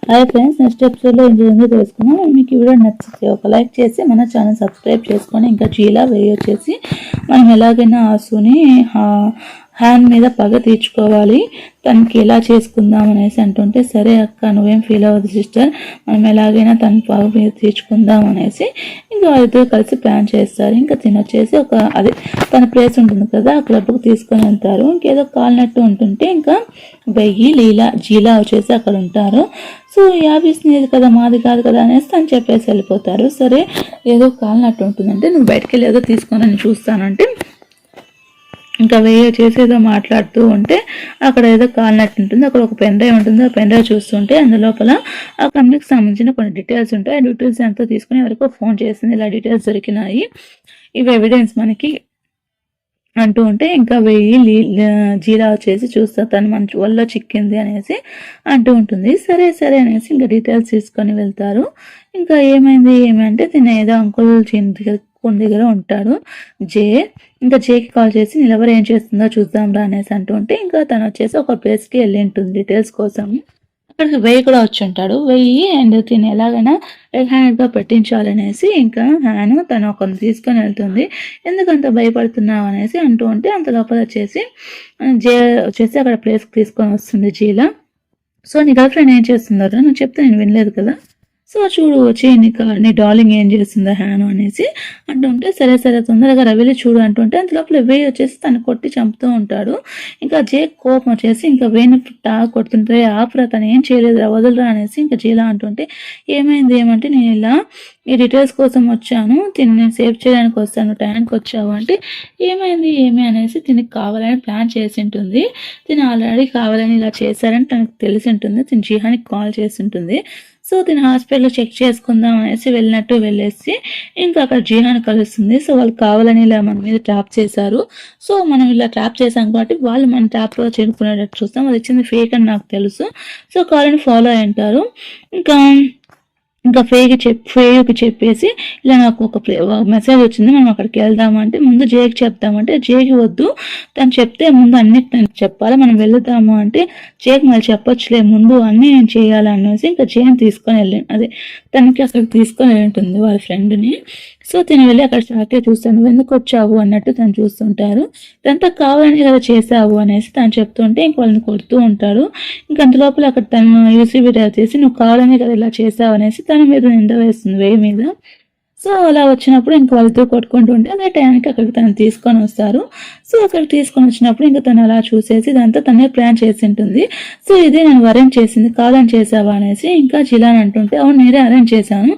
Hi friends, next ఎపిసోడ్లో ఏం జరిగిందో తెలుసుకున్నాం. మీకు ఈ వీడియో నచ్చితే ఒక లైక్ చేసి మన ఛానల్ సబ్స్క్రైబ్ చేసుకొని ఇంకా జీలా వేయి వచ్చేసి మనం ఎలాగైనా ఆసుని హ్యాండ్ మీద పగ తీర్చుకోవాలి, తనకి ఎలా చేసుకుందాం అనేసి అంటుంటే, సరే అక్క నువ్వేం ఫీల్ అవ్వదు సిస్టర్, మనం ఎలాగైనా తన పగ మీద తీర్చుకుందాం అనేసి ఇంకా వాళ్ళిద్దరు కలిసి ప్లాన్ చేస్తారు. ఇంకా తినొచ్చేసి అదే తన ప్లేస్ ఉంటుంది కదా, ఆ క్లబ్కి తీసుకొని వెళ్తారు. ఇంకేదో కాలినట్టు ఉంటుంటే ఇంకా వెయ్యి జీలా వచ్చేసి అక్కడ ఉంటారు. సో ఈ ఆఫీస్ నీది కదా, మాది కాదు కదా అనేసి తను చెప్పేసి వెళ్ళిపోతారు. సరే ఏదో కాలినట్టు ఉంటుందంటే, నువ్వు బయటకు వెళ్ళి ఏదో తీసుకొని నేను చూస్తానంటే ఇంకా వెయ్యి చేసి ఏదో మాట్లాడుతూ ఉంటే అక్కడ ఏదో కాలినట్టు ఉంటుంది. అక్కడ ఒక పెన్ డ్రైవ్ ఉంటుంది. ఆ పెన్ డ్రైవ్ చూస్తుంటే అందులోపల ఆ కంపెనీకి సంబంధించిన కొన్ని డీటెయిల్స్ ఉంటాయి. ఆ డీటెయిల్స్ ఎంతో తీసుకుని ఎవరికో ఫోన్ చేసింది, ఇలా డీటెయిల్స్ దొరికినాయి, ఇవి ఎవిడెన్స్ మనకి అంటూ ఉంటే ఇంకా వెయ్యి జీరా వచ్చేసి చూస్తా తను మన వల్ల చిక్కింది అనేసి అంటూ ఉంటుంది. సరే సరే అనేసి ఇంకా డీటెయిల్స్ తీసుకొని వెళ్తారు. ఇంకా ఏమంటే తిన ఏదో అంకుల్ కొన్ని దగ్గర ఉంటాడు ఇంకా జేకి కాల్ చేసి నిలవరు ఏం చేస్తుందో చూద్దాం రా అనేసి అంటూ ఉంటే ఇంకా తను వచ్చేసి ఒక ప్లేస్కి వెళ్ళి ఉంటుంది డీటెయిల్స్ కోసం. అక్కడికి వెయ్యి కూడా వచ్చి ఉంటాడు. వెయ్యి అండ్ తిని ఎలాగైనా రెడ్ హ్యాండెడ్గా పెట్టించాలనేసి ఇంకా హ్యాన్ తను ఒకరిని తీసుకొని వెళ్తుంది. ఎందుకంత భయపడుతున్నావు అనేసి అంటూ ఉంటే అంత లోపల వచ్చేసి జే వచ్చేసి అక్కడ ప్లేస్కి తీసుకొని వస్తుంది జీలా. సో నీ గర్ల్ ఫ్రెండ్ ఏం చేస్తున్నారో నువ్వు చెప్తే నేను వినలేదు కదా, సో చూడు వచ్చి నీ డార్లింగ్ ఏం చేస్తుందా హ్యాను అనేసి అంటుంటే, సరే సరే తొందరగా రవిలి చూడు అంటుంటే అంత లోపల వే వచ్చేసి తను కొట్టి చంపుతూ ఉంటాడు. ఇంకా జే కోపం వచ్చేసి ఇంకా వేణు కొడుతుంటే, ఆపురా తను ఏం చేయలేదురా వదలరా అనేసి ఇంకా జీలా అంటుంటే, ఏమంటే నేను ఇలా ఈ డీటెయిల్స్ కోసం వచ్చాను, తిని సేవ్ చేయడానికి వస్తాను, టైంకి వచ్చావు అంటే ఏమి అనేసి తినికి కావాలని ప్లాన్ చేసి ఉంటుంది. తిని ఆల్రెడీ కావాలని ఇలా చేశారని తనకు తెలిసి ఉంటుంది. తిని జీహానికి కాల్ చేసి ఉంటుంది. సో తిని హాస్పిటల్లో చెక్ చేసుకుందాం అనేసి వెళ్ళేసి ఇంకా అక్కడ జీహాన్ కలుస్తుంది. సో వాళ్ళు కావాలని ఇలా మన మీద ట్రాప్ చేశారు. సో మనం ఇలా ట్రాప్ చేసాం కాబట్టి వాళ్ళు మన ట్రాప్లో చేరుకునేటట్టు చూస్తాం. అది ఇచ్చింది ఫేక్ అని నాకు తెలుసు. సో కావాలని ఫాలో అయి ఉంటారు. ఇంకా ఫేయుకి చెప్పేసి ఇలా నాకు ఒక మెసేజ్ వచ్చింది, మనం అక్కడికి వెళ్దామంటే ముందు జేకి చెప్తామంటే జేకి వద్దు, తను చెప్తే ముందు అన్ని చెప్పాలి, మనం వెళ్దాము అంటే జేకి మళ్ళీ చెప్పొచ్చులే ముందు అన్నీ నేను చేయాలనేసి ఇంకా జేని తీసుకొని అదే తనకి అక్కడికి తీసుకొని ఉంటుంది వాళ్ళ ఫ్రెండ్ని. సో తిని వెళ్ళి అక్కడ చాకే చూస్తాను, నువ్వు ఎందుకు వచ్చావు అన్నట్టు తను చూస్తుంటారు. ఇదంతా కావాలని కదా చేసావు అనేసి తను చెప్తుంటే ఇంక వాళ్ళని కొడుతూ ఉంటాడు. ఇంక అంతలోపల అక్కడ తను యూసీబీ చేసి నువ్వు కావాలని కదా ఇలా చేసావు అనేసి తన మీద నింద వేస్తుంది వేయి మీద. సో అలా వచ్చినప్పుడు ఇంక వాళ్ళతో కొట్టుకుంటుంటే అదే టైంకి అక్కడికి తను తీసుకొని వస్తారు. సో అక్కడికి తీసుకొని వచ్చినప్పుడు ఇంకా తను అలా చూసేసి ఇదంతా తనే ప్లాన్ చేసి ఉంటుంది. సో ఇదే నేను అరేంజ్ చేసింది, కావాలని చేసావా అనేసి ఇంకా జిలాని అంటుంటే, అవును నేనే అరేంజ్ చేశాను,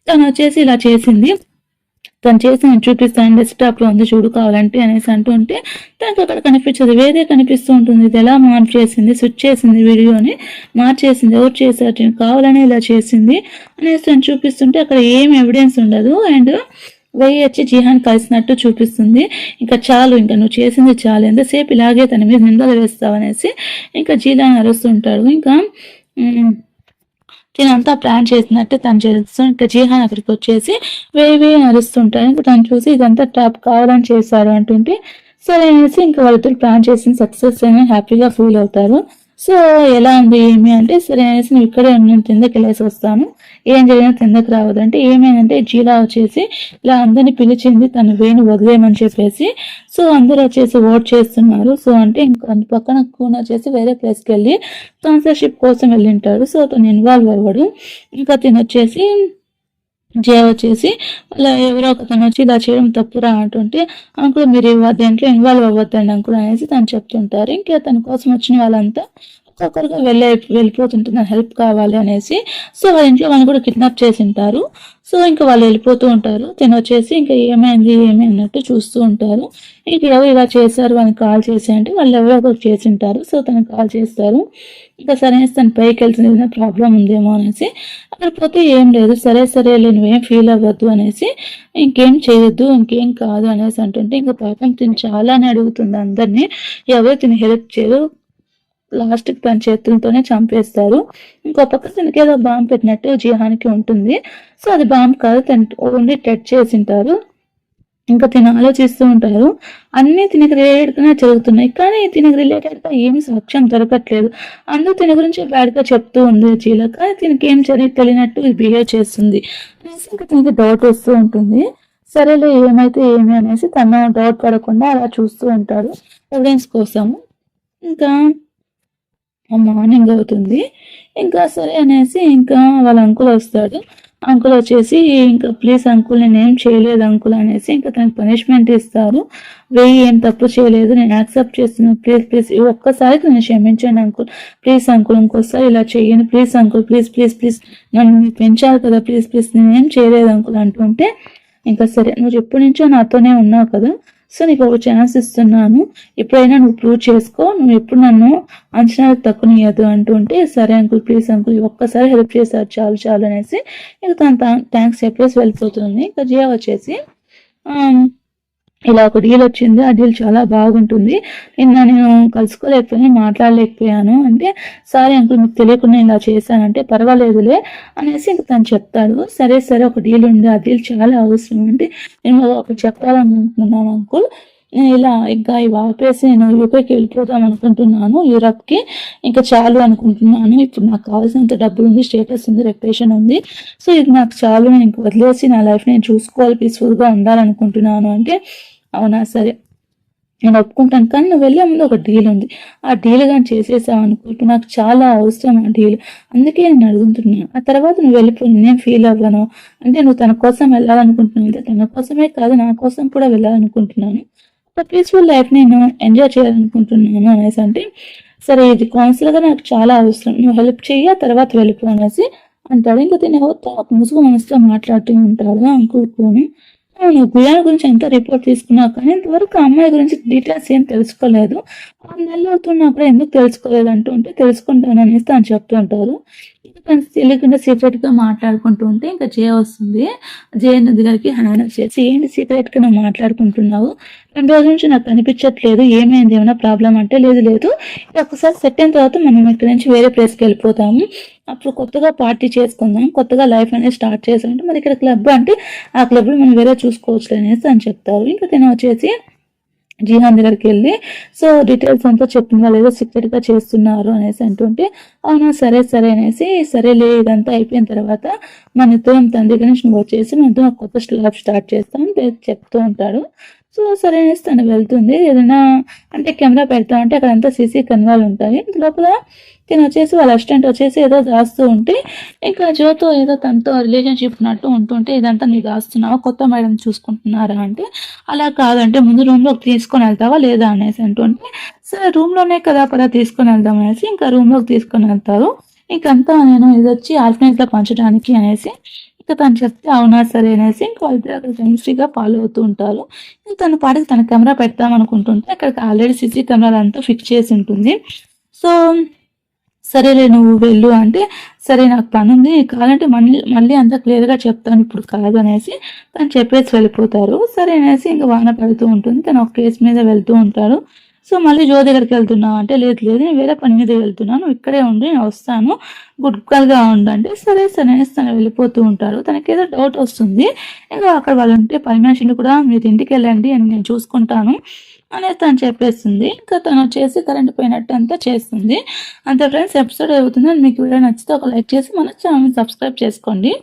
తను వచ్చేసి ఇలా చేసింది, తను చేసి నేను చూపిస్తాను, డెస్క్టాప్ లో ఉంది చూడు కావాలంటే అనేసి అంటుంటే తనకు అక్కడ కనిపించదు, వేరే కనిపిస్తూ ఉంటుంది. ఇది ఎలా మార్చేసింది, స్విచ్ చేసింది, వీడియోని మార్చేసింది, ఎవరు చేశారు, కావాలని ఇలా చేసింది అనేసి తను చూపిస్తుంటే అక్కడ ఏం ఎవిడెన్స్ ఉండదు. అండ్ వెయ్యి వచ్చి జీహాన్ కలిసినట్టు చూపిస్తుంది. ఇంకా చాలు, ఇంకా నువ్వు చేసింది చాలు, ఎంతసేపు ఇలాగే తన మీద నిందలు వేస్తావు అనేసి ఇంకా జీలాని అరుస్తుంటాడు. ఇంకా తినంతా ప్లాన్ చేసినట్టు తను చేస్తూ ఇంకా జీహాన్ అక్కడికి వచ్చేసి వేవే అరుస్తుంటారు. ఇంకా తను చూసి ఇదంతా ట్రాప్ కావాలని చేశారు అంటుంటే సరే అనేసి ఇంకా వాళ్ళిద్దరు ప్లాన్ చేసిన సక్సెస్ అని హ్యాపీగా ఫీల్ అవుతారు. సో ఎలా ఉంది అంటే, సరే అనేసి నువ్వు ఇక్కడే నేను కిందకి వెళ్ళేసి వస్తాను, ఏం జరిగినా కిందకి రావద్దు అంటే, ఏమైందంటే జీలా వచ్చేసి ఇలా అందరినీ పిలిచింది తను వేణు వదిలేయమని చెప్పేసి. సో అందరూ వచ్చేసి ఓట్ చేస్తున్నారు. సో అంటే ఇంకా పక్కన కూన వచ్చేసి వేరే ప్లేస్కి వెళ్ళి స్పాన్సర్షిప్ కోసం వెళ్ళింటాడు. సో తను ఇన్వాల్వ్ అవ్వడు. ఇంకా తిని వచ్చేసి జే వచ్చేసి అలా ఎవరో ఒకతను వచ్చి ఇలా చేయడం తప్పురా అంటుంటే, అంకుల్ మీరు దేంట్లో ఇన్వాల్వ్ అవ్వద్దండి అంకుల్ అనేసి తను చెప్తుంటారు. ఇంకా తన కోసం వచ్చిన వాళ్ళంతా ఒక్కొక్కరుగా వెళ్ళిపోతుంటున్నారు హెల్ప్ కావాలి అనేసి. సో వాళ్ళ ఇంట్లో వాళ్ళని కూడా కిడ్నాప్ చేసి ఉంటారు. సో ఇంకా వాళ్ళు వెళ్ళిపోతూ ఉంటారు. తిని వచ్చేసి ఇంకా ఏమైంది అన్నట్టు చూస్తూ ఉంటారు. ఇంక ఎవరు ఇలా చేశారు అని కాల్ చేసి అంటే వాళ్ళు ఎవరో ఒకరు చేసి ఉంటారు. సో తనకు కాల్ చేస్తారు. ఇంకా సరే తను పైకి వెళ్తుంది, ఏదైనా ప్రాబ్లం ఉందేమో అనేసి. అక్కడ పోతే ఏం లేదు, సరే నువ్వేం ఫీల్ అవ్వద్దు అనేసి, ఇంకేం చేయొద్దు, ఇంకేం కాదు అనేసి అంటుంటే ఇంకా పాపం తిని చాలానే అడుగుతుంది అందరినీ, ఎవరు తిని హెల్ప్ చేయరు, లాస్ట్కి తన చేతులతోనే చంపేస్తారు. ఇంకో పక్క తనకి ఏదో బాంబు పెట్టినట్టు జీహానికి ఉంటుంది. సో అది బాంబు కాదు, తను ఓన్లీ టచ్ చేసింటారు. ఇంకా తిన ఆలోచిస్తూ ఉంటారు. అన్నీ తినకి రిలేటెడ్‌గానే జరుగుతున్నాయి. కానీ తినకి రిలేటెడ్‌గా ఏమి సాక్ష్యం దొరకట్లేదు. అందరూ తిన గురించి బ్యాడ్‌గా చెప్తూ ఉంది షీల. కానీ తినకేం తెలియనట్టు బిహేవ్ చేస్తుంది. అనేసి ఇంక తినకి డౌట్ వస్తూ ఉంటుంది. సరేలే ఏమైతే ఏమి అనేసి తను డౌట్ పడకుండా అలా చూస్తూ ఉంటాడు ఎవిడెన్స్ కోసము. ఇంకా మార్నింగ్ అవుతుంది. ఇంకా సరే అనేసి ఇంకా వాళ్ళ అంకుల్ వస్తాడు. అంకుల్ వచ్చేసి ఇంకా ప్లీజ్ అంకుల్ నేనేం చేయలేదు అంకుల్ అనేసి ఇంకా తనకి పనిష్మెంట్ ఇస్తారు. ఏం తప్పు చేయలేదు, నేను యాక్సెప్ట్ చేస్తున్నాను, ప్లీజ్ ప్లీజ్ ఈ ఒక్కసారికి నన్ను క్షమించండి అంకుల్, ప్లీజ్ అంకుల్ ఇంకోసారి ఇలా చేయండి, please uncle, please please please నన్ను మీరు పెంచాలి కదా, ప్లీజ్ ప్లీజ్ నేనేం చేయలేదు అంకుల్ అంటుంటే ఇంకా సరే నువ్వు ఎప్పటి నుంచో నాతోనే ఉన్నావు కదా, సో నీకు ఒక ఛాన్స్ ఇస్తున్నాను, ఎప్పుడైనా నువ్వు ప్రూవ్ చేసుకో, నువ్వు ఎప్పుడు నన్ను అంచనాలకు తక్కువనియద్దు అంటుంటే సరే అంకుల్ ప్లీజ్ అంకుల్ ఒక్కసారి హెల్ప్ చేశారు చాలు చాలు అనేసి ఇంకా తను థ్యాంక్స్ చెప్పేసి వెళ్ళిపోతుంది. ఇంకా జియా వచ్చేసి ఇలా ఒక డీల్ వచ్చింది, ఆ డీల్ చాలా బాగుంటుంది, నిన్న నేను కలుసుకోలేకపోయాను, మాట్లాడలేకపోయాను అంటే సారీ అంకుల్ మీకు తెలియకుండా ఇలా చేశానంటే పర్వాలేదులే అనేసి ఇంక తను చెప్తాడు. సరే సరే ఒక డీల్ ఉంది, ఆ డీల్ చాలా అవసరం అంటే నేను ఒకటి చెప్పాలనుకుంటున్నాను అంకుల్, నేను ఇలా ఇంకా ఇవి ఆపేసి నేను యూకేకి వెళ్ళిపోదాం అనుకుంటున్నాను, యూరప్కి ఇంకా చాలు అనుకుంటున్నాను, ఇప్పుడు నాకు కావాల్సినంత డబ్బులు ఉంది, స్టేటస్ ఉంది, రెప్యుటేషన్ ఉంది, సో ఇది నాకు చాలు, నేను ఇంక వదిలేసి నా లైఫ్ నేను చూసుకోవాలి, పీస్ఫుల్గా ఉండాలనుకుంటున్నాను అంటే అవునా సరే నేను ఒప్పుకుంటాను, కానీ నువ్వు వెళ్ళే ముందు ఒక డీల్ ఉంది, ఆ డీల్ కానీ చేసేసావు అనుకుంటూ నాకు చాలా అవసరం ఆ డీల్, అందుకే నేను అడుగుతున్నాను, ఆ తర్వాత నువ్వు వెళ్ళిపోయి నేనేం ఫీల్ అవ్వను అంటే నువ్వు తన కోసం వెళ్ళాలనుకుంటున్నావు, తన కోసమే కాదు నా కోసం కూడా వెళ్ళాలనుకుంటున్నాను, ఒక పీస్ఫుల్ లైఫ్ నేను ఎంజాయ్ చేయాలనుకుంటున్నాను అనేసి అంటే సరే ఇది కౌన్సిలర్గా నాకు చాలా అవసరం, నువ్వు హెల్ప్ చెయ్యి తర్వాత వెళ్ళిపో అనేసి అంటాడు. ఇంకా తిని ఎవరితో ఒక ముసుగు మనసుతో మాట్లాడుతూ ఉంటాడు అంకుల్ కొని. నువ్వు గుయాల గురించి ఎంత రిపోర్ట్ తీసుకున్నావు కానీ ఇంతవరకు అమ్మాయి గురించి డీటెయిల్స్ ఏం తెలుసుకోలేదు, 6 నెలలు అవుతున్నా కూడా ఎందుకు తెలుసుకోలేదు అంటుంటే తెలుసుకుంటాను అనేసి తను చెప్తూ ఉంటారు. తను తెలియకుండా సీక్రెట్గా మాట్లాడుకుంటూ ఉంటే ఇంకా జయ వస్తుంది. జయ దగ్గరికి హ్యాండ్ వచ్చేసి ఏంటి సీక్రెట్గా నువ్వు మాట్లాడుకుంటున్నావు, 2 రోజుల నుంచి నాకు కనిపించట్లేదు, ఏమైంది ఏమైనా ప్రాబ్లం అంటే లేదు లేదు ఒకసారి సెట్ అయిన తర్వాత మనం ఇక్కడ నుంచి వేరే ప్లేస్కి వెళ్ళిపోతాము, అప్పుడు కొత్తగా పార్టీ చేసుకుందాం, కొత్తగా లైఫ్ అనేది స్టార్ట్ చేసామంటే మరి ఇక్కడ క్లబ్ అంటే ఆ క్లబ్లో మనం వేరే చూసుకోవచ్చు అనేసి అని చెప్తారు. ఇంకా తిన వచ్చేసి జీహాన్ దగ్గరికి వెళ్ళి సో డీటెయిల్స్ అంతా చెప్పిందా లేదో సీక్రెట్గా చేస్తున్నారు అనేసి అంటుంటే అవునా సరే సరే అనేసి సరేలే ఇదంతా అయిపోయిన తర్వాత మన ఇద్దరం తన దగ్గర నుంచి నువ్వు వచ్చేసి మన ఇద్దరం కొత్త లైఫ్ స్టార్ట్ చేస్తాం చెప్తూ ఉంటాడు. సో సరే అనేసి తను వెళ్తుంది, ఏదైనా అంటే కెమెరా పెడతా అంటే అక్కడంతా సీసీ కెమెరాలు ఉంటాయి, లోపల తిను వచ్చేసి వాళ్ళ అసిస్టెంట్ వచ్చేసి ఏదో దాస్తూ ఉంటే ఇంకా జోతో ఏదో తనతో రిలేషన్షిప్ ఉన్నట్టు ఉంటుంటే ఇదంతా నీకు దాస్తున్నావా, కొత్త మేడం చూసుకుంటున్నారా అంటే అలా కాదంటే ముందు రూమ్లోకి తీసుకొని వెళ్తావా లేదా అనేసి అంటుంటే సరే రూమ్లోనే కదా పదా తీసుకొని వెళ్దాం అనేసి ఇంకా రూమ్లోకి తీసుకొని వెళ్తారు. ఇంకంతా నేను ఇది వచ్చి ఆర్ఫనైజ్లో పంచడానికి అనేసి ఇంకా తను చెప్తే అవునా సరే అనేసి ఇంకా వాళ్ళిద్దరు అక్కడ కెమిస్ట్రీగా ఫాలో అవుతూ ఉంటారు. ఇంకా తన పాటికి తన కెమెరా పెడతాం అనుకుంటుంటే అక్కడికి ఆల్రెడీ సీసీ కెమెరా అంతా ఫిక్స్ చేసి ఉంటుంది. సో సరేలే నువ్వు వెళ్ళు అంటే సరే నాకు పని ఉంది కావాలంటే మళ్ళీ అంతా క్లియర్గా చెప్తాను ఇప్పుడు కాదు అనేసి తను చెప్పేసి వెళ్ళిపోతారు. సరే అనేసి ఇంకా వాన పడుతూ ఉంటుంది, తను ఒక కేసు మీద వెళ్తూ ఉంటారు. సో మళ్ళీ జో దగ్గరికి వెళ్తున్నావు అంటే లేదు లేదు నేను వేరే పని మీద వెళ్తున్నాను, ఇక్కడే ఉండి నేను వస్తాను, గుడ్ గర్ల్గా ఉండంటే సరే సరే అనేసి తను వెళ్ళిపోతూ ఉంటారు. తనకి ఏదో డౌట్ వస్తుంది, ఇంకా అక్కడ వాళ్ళు ఉంటే పని మనిషిని కూడా మీరు ఇంటికి వెళ్ళండి అని నేను చూసుకుంటాను అనేది తను చెప్పేస్తుంది. ఇంకా తను వచ్చేసి కరెంట్ పోయినట్టు అంతా చేస్తుంది. అంతే ఫ్రెండ్స్, ఎపిసోడ్ అవుతుంది. మీకు వీడియో నచ్చితే ఒక లైక్ చేసి మన ఛానల్ సబ్స్క్రైబ్ చేసుకోండి.